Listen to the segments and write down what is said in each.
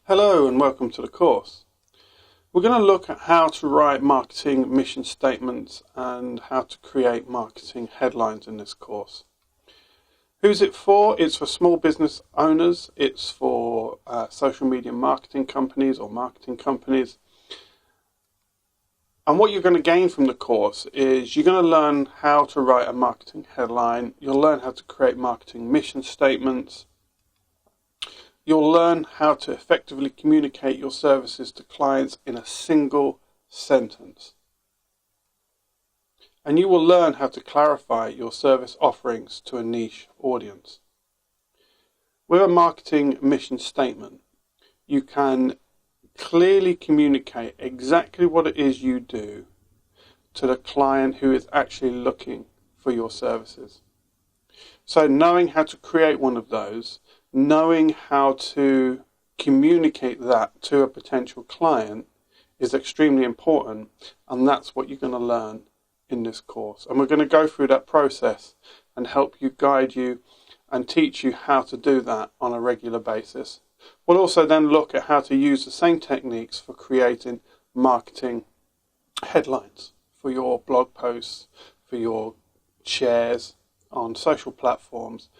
Hello and welcome to the course. We're going to look at how to write marketing mission statements and how to create marketing headlines in this course. Who's it for? It's for small business owners, it's for social media marketing companies or marketing companies. And what you're going to gain from the course is you're going to learn how to write a marketing headline, you'll learn how to create marketing mission statements, you'll learn how to effectively communicate your services to clients in a single sentence. And you will learn how to clarify your service offerings to a niche audience. With a marketing mission statement, you can clearly communicate exactly what it is you do to the client who is actually looking for your services. So knowing how to create one of those, knowing how to communicate that to a potential client is extremely important, and that's what you're going to learn in this course. And we're going to go through that process and help you, guide you, and teach you how to do that on a regular basis. We'll also then look at how to use the same techniques for creating marketing headlines for your blog posts, for your shares on social platforms,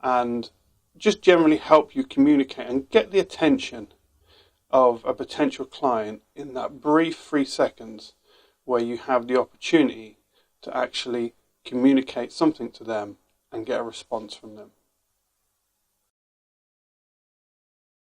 and just generally help you communicate and get the attention of a potential client in that brief 3 seconds where you have the opportunity to actually communicate something to them and get a response from them.